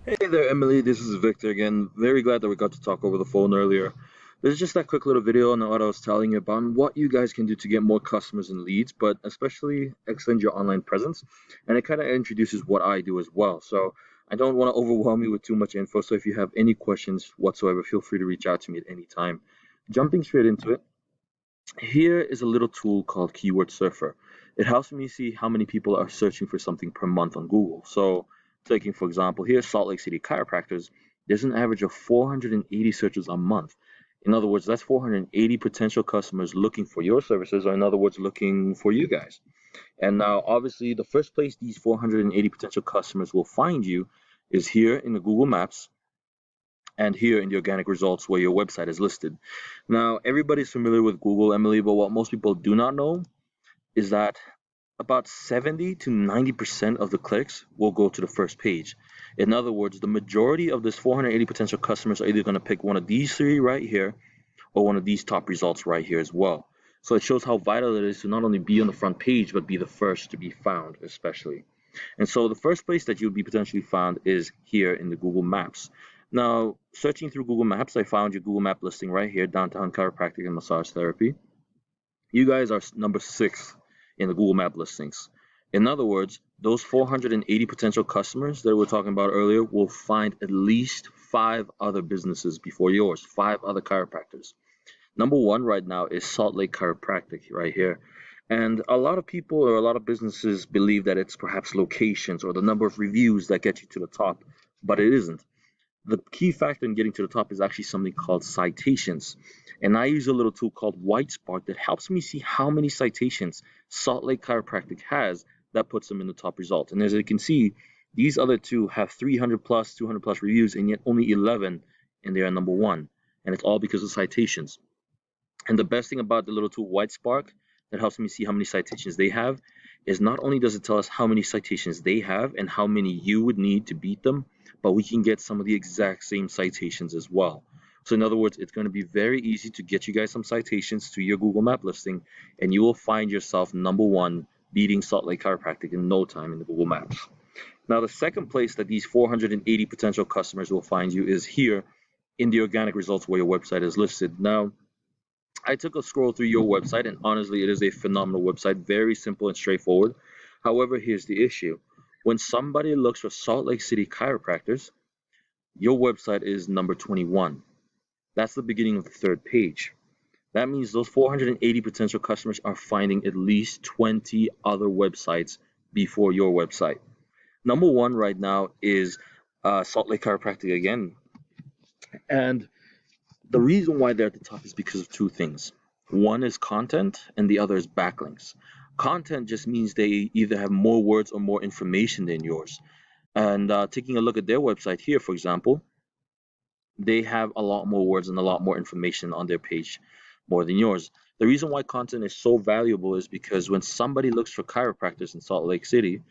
Hey there, Emily. This is Victor again. Very glad that we got to talk over the phone earlier. This is just that quick little video on what I was telling you about and what you guys can do to get more customers and leads, but especially extend your online presence. And it kind of introduces what I do as well. So I don't want to overwhelm you with too much info. So if you have any questions whatsoever, feel free to reach out to me at any time. Jumping straight into it, here is a little tool called Keyword Surfer. It helps me see how many people are searching for something per month on Google. So, taking for example, here Salt Lake City chiropractors, there's an average of 480 searches a month. In other words, that's 480 potential customers looking for your services, or in other words, looking for you guys. And now, obviously, the first place these 480 potential customers will find you is here in the Google Maps and here in the organic results where your website is listed. Now, everybody's familiar with Google, Emily, but what most people do not know is that about 70 to 90% of the clicks will go to the first page. In other words, the majority of this 480 potential customers are either going to pick one of these three right here or one of these top results right here as well. So it shows how vital it is to not only be on the front page, but be the first to be found, especially. And so the first place that you'll be potentially found is here in the Google Maps. Now, searching through Google Maps, I found your Google Map listing right here, Downtown Chiropractic and Massage Therapy. You guys are number 6 in the Google Map listings. In other words, those 480 potential customers that we were talking about earlier will find at least 5 other businesses before yours, 5 other chiropractors. Number 1 right now is Salt Lake Chiropractic right here. And a lot of people or a lot of businesses believe that it's perhaps locations or the number of reviews that get you to the top, but it isn't. The key factor in getting to the top is actually something called citations. And I use a little tool called Whitespark that helps me see how many citations Salt Lake Chiropractic has that puts them in the top result. And as you can see, these other two have 300 plus, 200 plus reviews, and yet only 11, and they are number 1. And it's all because of citations. And the best thing about the little tool Whitespark that helps me see how many citations they have is not only does it tell us how many citations they have and how many you would need to beat them, but we can get some of the exact same citations as well. So in other words, it's going to be very easy to get you guys some citations to your Google Map listing, and you will find yourself number 1 beating Salt Lake Chiropractic in no time in the Google Maps. Now, the second place that these 480 potential customers will find you is here in the organic results where your website is listed. Now, I took a scroll through your website, and honestly, it is a phenomenal website, very simple and straightforward. However, here's the issue. When somebody looks for Salt Lake City chiropractors, your website is number 21. That's the beginning of the third page. That means those 480 potential customers are finding at least 20 other websites before your website. Number 1 right now is Salt Lake Chiropractic again. And the reason why they're at the top is because of 2 things. One is content, and the other is backlinks. Content just means they either have more words or more information than yours. And taking a look at their website here, for example, they have a lot more words and a lot more information on their page more than yours. The reason why content is so valuable is because when somebody looks for chiropractors in Salt Lake City,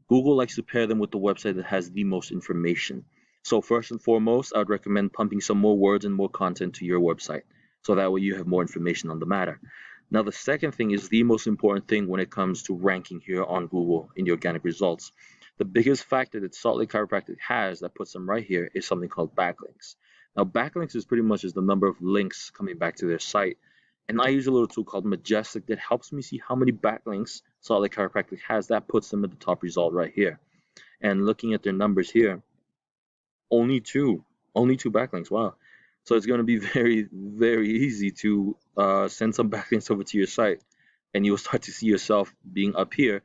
Google likes to pair them with the website that has the most information. So first and foremost, I would recommend pumping some more words and more content to your website. So that way you have more information on the matter. Now, the second thing is the most important thing when it comes to ranking here on Google in the organic results. The biggest factor that Salt Lake Chiropractic has that puts them right here is something called backlinks. Now, backlinks is pretty much just the number of links coming back to their site. And I use a little tool called Majestic that helps me see how many backlinks Salt Lake Chiropractic has. That puts them at the top result right here. And looking at their numbers here, only two backlinks. Wow. So it's going to be very, very easy to send some backlinks over to your site, and you'll start to see yourself being up here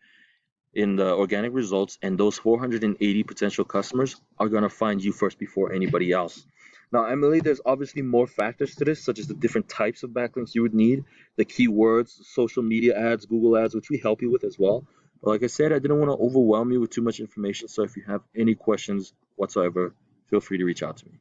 in the organic results, and those 480 potential customers are going to find you first before anybody else. Now, Emily, there's obviously more factors to this, such as the different types of backlinks you would need, the keywords, social media ads, Google ads, which we help you with as well. But like I said, I didn't want to overwhelm you with too much information, so if you have any questions whatsoever, feel free to reach out to me.